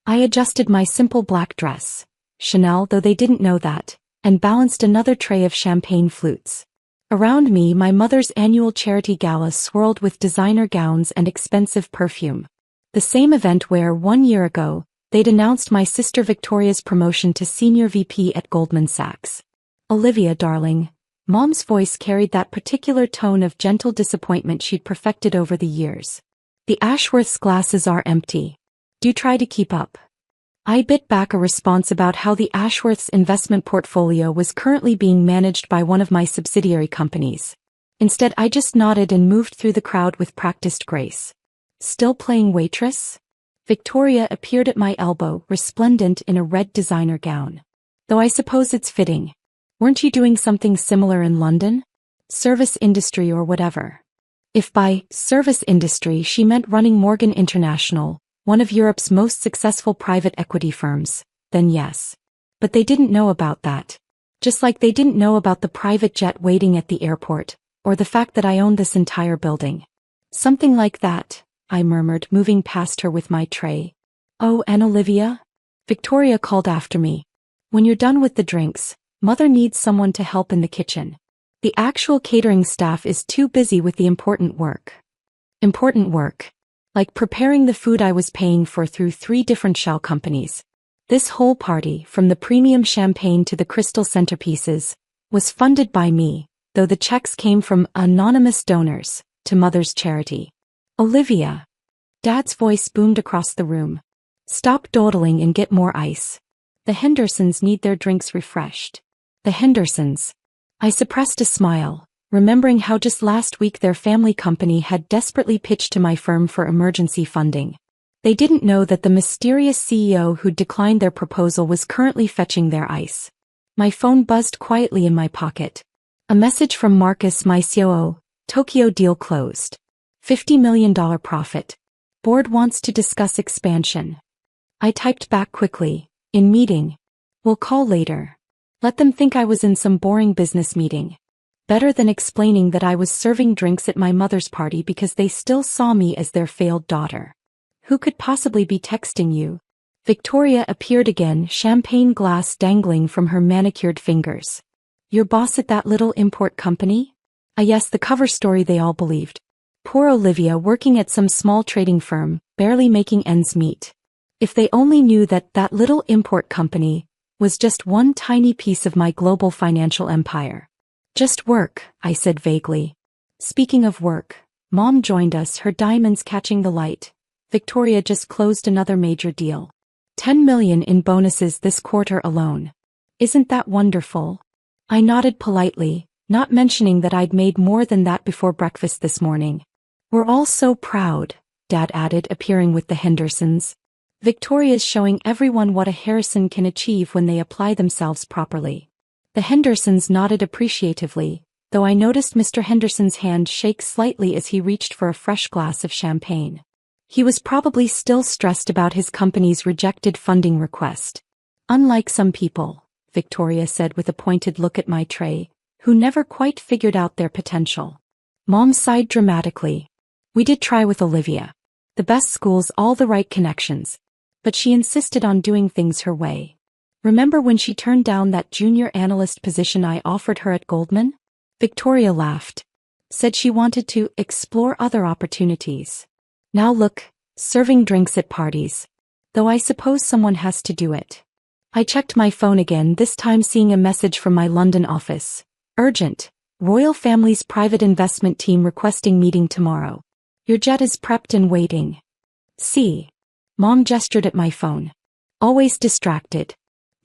I adjusted my simple black dress, Chanel though they didn't know that, and balanced another tray of champagne flutes. Around me my mother's annual charity gala swirled with designer gowns and expensive perfume. The same event where, 1 year ago, they'd announced my sister Victoria's promotion to senior VP at Goldman Sachs. Olivia, darling. Mom's voice carried that particular tone of gentle disappointment she'd perfected over the years. The Ashworth's glasses are empty. Do try to keep up. I bit back a response about how the Ashworth's investment portfolio was currently being managed by one of my subsidiary companies. Instead, I just nodded and moved through the crowd with practiced grace. Still playing waitress? Victoria appeared at my elbow, resplendent in a red designer gown. Though I suppose it's fitting. Weren't you doing something similar in London? Service industry or whatever. If by service industry she meant running Morgan International, one of Europe's most successful private equity firms, then yes. But they didn't know about that. Just like they didn't know about the private jet waiting at the airport, or the fact that I owned this entire building. Something like that, I murmured, moving past her with my tray. Oh, and Olivia? Victoria called after me. When you're done with the drinks, Mother needs someone to help in the kitchen. The actual catering staff is too busy with the important work. Important work. Like preparing the food I was paying for through 3 different shell companies. This whole party, from the premium champagne to the crystal centerpieces, was funded by me, though the checks came from anonymous donors, to Mother's charity. Olivia. Dad's voice boomed across the room. Stop dawdling and get more ice. The Hendersons need their drinks refreshed. The Hendersons. I suppressed a smile, remembering how just last week their family company had desperately pitched to my firm for emergency funding. They didn't know that the mysterious CEO who'd declined their proposal was currently fetching their ice. My phone buzzed quietly in my pocket. A message from Marcus, my COO. Tokyo deal closed. $50 million profit. Board wants to discuss expansion. I typed back quickly. In meeting. We'll call later. Let them think I was in some boring business meeting. Better than explaining that I was serving drinks at my mother's party because they still saw me as their failed daughter. Who could possibly be texting you? Victoria appeared again, champagne glass dangling from her manicured fingers. Your boss at that little import company? Yes, the cover story they all believed. Poor Olivia working at some small trading firm, barely making ends meet. If they only knew that that little import company was just one tiny piece of my global financial empire. Just work, I said vaguely. Speaking of work, Mom joined us, her diamonds catching the light. Victoria just closed another major deal. 10 million in bonuses this quarter alone. Isn't that wonderful? I nodded politely, not mentioning that I'd made more than that before breakfast this morning. We're all so proud, Dad added, appearing with the Hendersons. Victoria's showing everyone what a Harrison can achieve when they apply themselves properly. The Hendersons nodded appreciatively, though I noticed Mr. Henderson's hand shake slightly as he reached for a fresh glass of champagne. He was probably still stressed about his company's rejected funding request. Unlike some people, Victoria said with a pointed look at my tray, who never quite figured out their potential. Mom sighed dramatically. We did try with Olivia. The best schools, all the right connections. But she insisted on doing things her way. Remember when she turned down that junior analyst position I offered her at Goldman? Victoria laughed. Said she wanted to explore other opportunities. Now look, serving drinks at parties. Though I suppose someone has to do it. I checked my phone again, this time seeing a message from my London office. Urgent. Royal Family's private investment team requesting meeting tomorrow. Your jet is prepped and waiting. See. Mom gestured at my phone. Always distracted.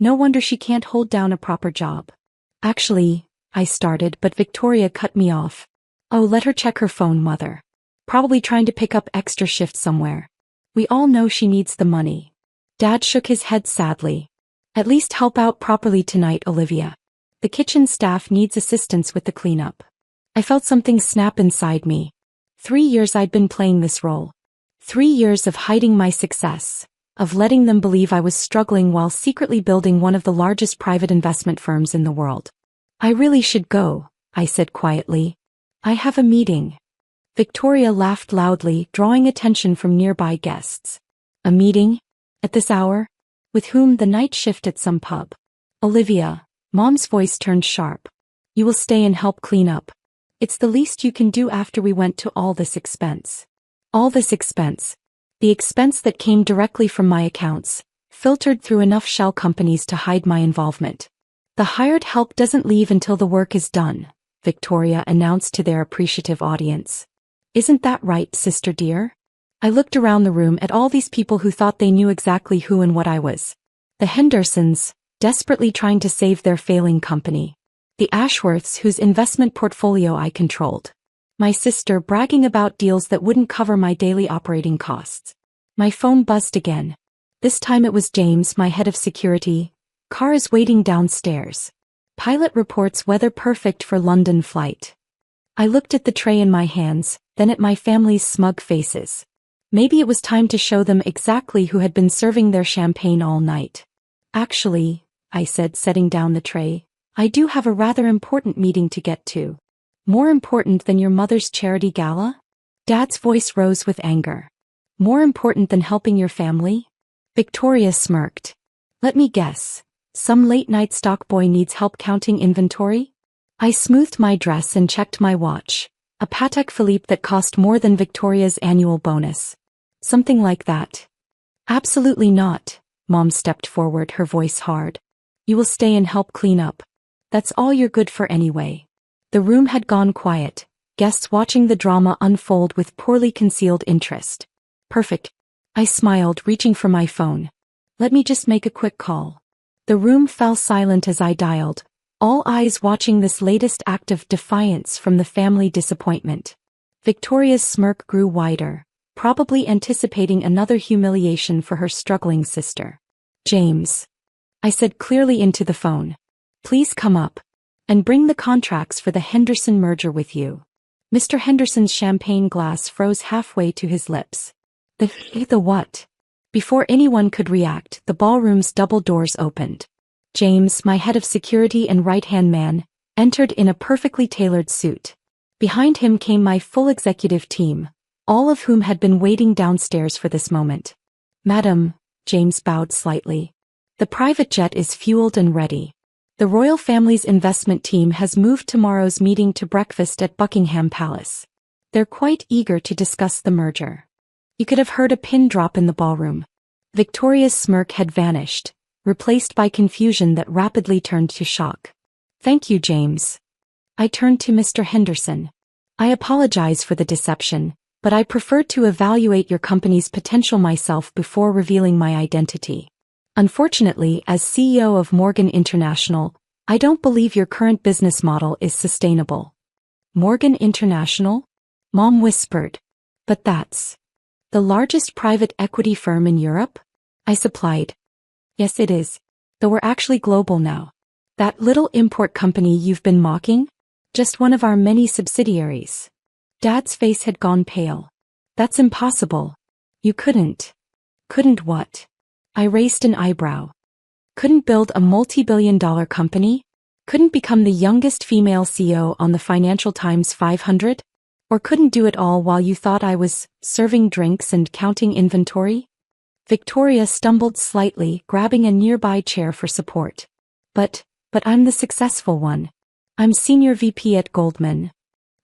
No wonder she can't hold down a proper job. Actually, I started, but Victoria cut me off. Oh, let her check her phone, Mother. Probably trying to pick up extra shifts somewhere. We all know she needs the money. Dad shook his head sadly. At least help out properly tonight, Olivia. The kitchen staff needs assistance with the cleanup. I felt something snap inside me. 3 years I'd been playing this role. 3 years of hiding my success, of letting them believe I was struggling while secretly building one of the largest private investment firms in the world. I really should go, I said quietly. I have a meeting. Victoria laughed loudly, drawing attention from nearby guests. A meeting? At this hour? With whom? The night shift at some pub. Olivia. Mom's voice turned sharp. You will stay and help clean up. It's the least you can do after we went to all this expense. All this expense. The expense that came directly from my accounts, filtered through enough shell companies to hide my involvement. The hired help doesn't leave until the work is done, Victoria announced to their appreciative audience. Isn't that right, sister dear? I looked around the room at all these people who thought they knew exactly who and what I was. The Hendersons, desperately trying to save their failing company. The Ashworths, whose investment portfolio I controlled. My sister bragging about deals that wouldn't cover my daily operating costs. My phone buzzed again. This time it was James, my head of security. Car is waiting downstairs. Pilot reports weather perfect for London flight. I looked at the tray in my hands, then at my family's smug faces. Maybe it was time to show them exactly who had been serving their champagne all night. Actually, I said, setting down the tray, I do have a rather important meeting to get to. More important than your mother's charity gala? Dad's voice rose with anger. More important than helping your family? Victoria smirked. Let me guess. Some late-night stock boy needs help counting inventory? I smoothed my dress and checked my watch. A Patek Philippe that cost more than Victoria's annual bonus. Something like that. Absolutely not. Mom stepped forward, her voice hard. You will stay and help clean up. That's all you're good for anyway. The room had gone quiet, guests watching the drama unfold with poorly concealed interest. Perfect. I smiled, reaching for my phone. Let me just make a quick call. The room fell silent as I dialed, all eyes watching this latest act of defiance from the family disappointment. Victoria's smirk grew wider, probably anticipating another humiliation for her struggling sister. James. I said clearly into the phone. Please come up. And bring the contracts for the Henderson merger with you. Mr. Henderson's champagne glass froze halfway to his lips. The what? Before anyone could react, the ballroom's double doors opened. James, my head of security and right-hand man, entered in a perfectly tailored suit. Behind him came my full executive team, all of whom had been waiting downstairs for this moment. Madam, James bowed slightly. The private jet is fueled and ready. The royal family's investment team has moved tomorrow's meeting to breakfast at Buckingham Palace. They're quite eager to discuss the merger. You could have heard a pin drop in the ballroom. Victoria's smirk had vanished, replaced by confusion that rapidly turned to shock. Thank you, James. I turned to Mr. Henderson. I apologize for the deception, but I preferred to evaluate your company's potential myself before revealing my identity. Unfortunately, as CEO of Morgan International, I don't believe your current business model is sustainable. Morgan International? Mom whispered. But that's the largest private equity firm in Europe? I supplied. Yes, it is. Though we're actually global now. That little import company you've been mocking? Just one of our many subsidiaries. Dad's face had gone pale. That's impossible. You couldn't. Couldn't what? I raised an eyebrow. Couldn't build a multi-billion-dollar company? Couldn't become the youngest female CEO on the Financial Times 500? Or couldn't do it all while you thought I was serving drinks and counting inventory? Victoria stumbled slightly, grabbing a nearby chair for support. But I'm the successful one. I'm Senior VP at Goldman.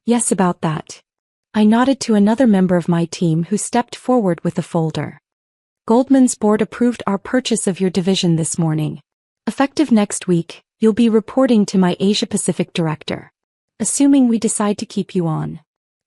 Yes, about that. I nodded to another member of my team who stepped forward with a folder. Goldman's board approved our purchase of your division this morning. Effective next week, you'll be reporting to my Asia-Pacific director. Assuming we decide to keep you on.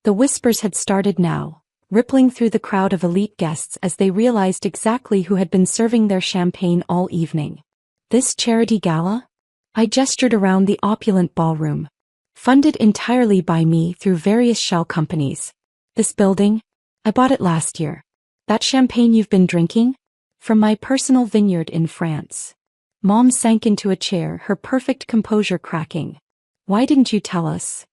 The whispers had started now, rippling through the crowd of elite guests as they realized exactly who had been serving their champagne all evening. This charity gala? I gestured around the opulent ballroom. Funded entirely by me through various shell companies. This building? I bought it last year. That champagne you've been drinking? From my personal vineyard in France. Mom sank into a chair, her perfect composure cracking. Why didn't you tell us?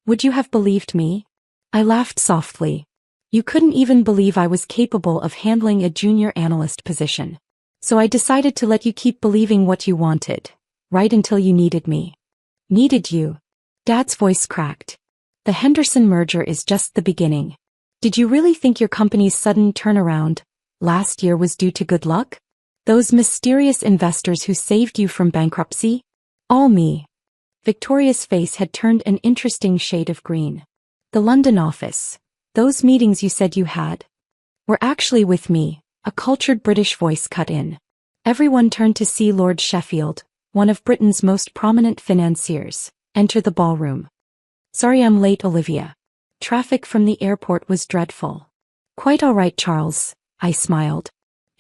Would you have believed me? I laughed softly. You couldn't even believe I was capable of handling a junior analyst position. So I decided to let you keep believing what you wanted. Right until you needed me. Needed you? Dad's voice cracked. The Henderson merger is just the beginning. Did you really think your company's sudden turnaround last year was due to good luck? Those mysterious investors who saved you from bankruptcy? All me. Victoria's face had turned an interesting shade of green. The London office. Those meetings you said you had were actually with me, a cultured British voice cut in. Everyone turned to see Lord Sheffield, one of Britain's most prominent financiers, enter the ballroom. Sorry I'm late, Olivia. Traffic from the airport was dreadful. Quite all right, Charles, I smiled.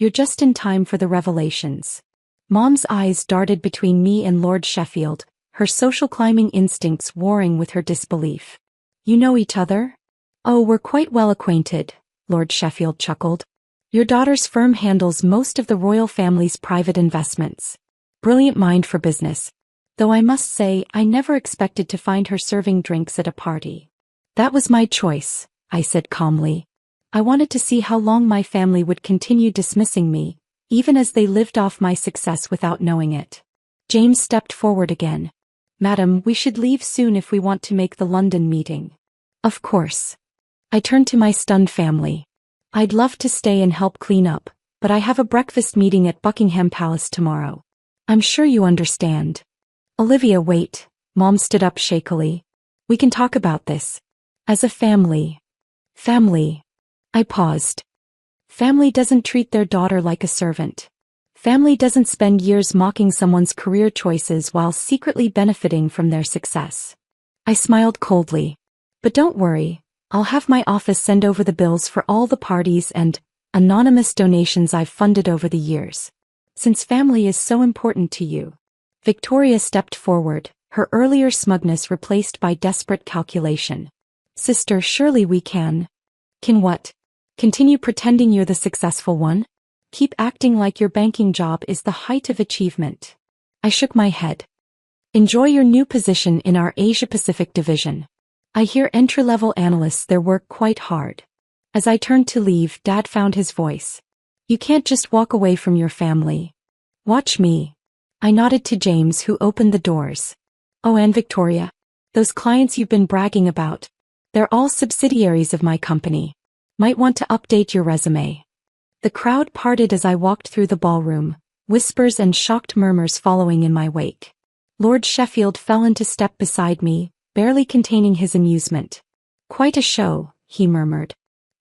You're just in time for the revelations. Mom's eyes darted between me and Lord Sheffield, her social climbing instincts warring with her disbelief. You know each other? Oh, we're quite well acquainted, Lord Sheffield chuckled. Your daughter's firm handles most of the royal family's private investments. Brilliant mind for business. Though I must say, I never expected to find her serving drinks at a party. That was my choice, I said calmly. I wanted to see how long my family would continue dismissing me, even as they lived off my success without knowing it. James stepped forward again. Madam, we should leave soon if we want to make the London meeting. Of course. I turned to my stunned family. I'd love to stay and help clean up, but I have a breakfast meeting at Buckingham Palace tomorrow. I'm sure you understand. Olivia, wait. Mom stood up shakily. We can talk about this. As a family. Family. I paused. Family doesn't treat their daughter like a servant. Family doesn't spend years mocking someone's career choices while secretly benefiting from their success. I smiled coldly. But don't worry, I'll have my office send over the bills for all the parties and anonymous donations I've funded over the years. Since family is so important to you. Victoria stepped forward, her earlier smugness replaced by desperate calculation. Sister, surely we can. Can what? Continue pretending you're the successful one? Keep acting like your banking job is the height of achievement. I shook my head. Enjoy your new position in our Asia-Pacific division. I hear entry-level analysts there work quite hard. As I turned to leave, Dad found his voice. You can't just walk away from your family. Watch me. I nodded to James, who opened the doors. Oh, and Victoria. Those clients you've been bragging about. They're all subsidiaries of my company. Might want to update your resume. The crowd parted as I walked through the ballroom, whispers and shocked murmurs following in my wake. Lord Sheffield fell into step beside me, barely containing his amusement. Quite a show, he murmured.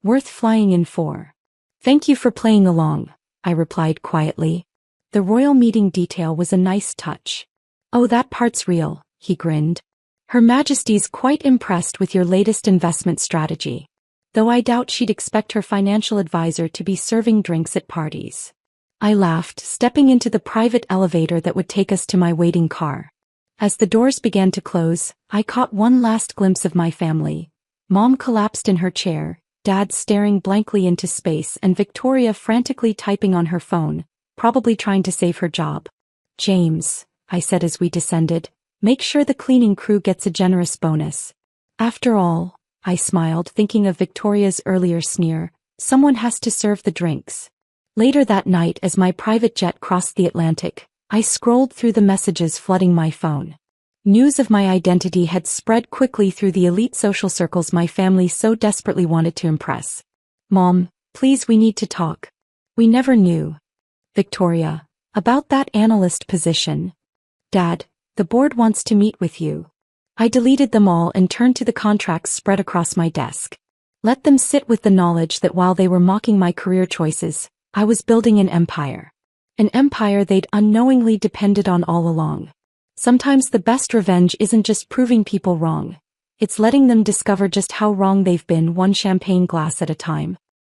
Worth flying in for. Thank you for playing along, I replied quietly. The royal meeting detail was a nice touch. Oh, that part's real, he grinned. Her Majesty's quite impressed with your latest investment strategy. Though I doubt she'd expect her financial advisor to be serving drinks at parties. I laughed, stepping into the private elevator that would take us to my waiting car. As the doors began to close, I caught one last glimpse of my family. Mom collapsed in her chair, Dad staring blankly into space, and Victoria frantically typing on her phone, probably trying to save her job. James, I said as we descended, make sure the cleaning crew gets a generous bonus. After all, I smiled, thinking of Victoria's earlier sneer, someone has to serve the drinks. Later that night, as my private jet crossed the Atlantic, I scrolled through the messages flooding my phone. News of my identity had spread quickly through the elite social circles my family so desperately wanted to impress. Mom, please, we need to talk. We never knew. Victoria, about that analyst position. Dad, the board wants to meet with you. I deleted them all and turned to the contracts spread across my desk. Let them sit with the knowledge that while they were mocking my career choices, I was building an empire. An empire they'd unknowingly depended on all along. Sometimes the best revenge isn't just proving people wrong. It's letting them discover just how wrong they've been, one champagne glass at a time.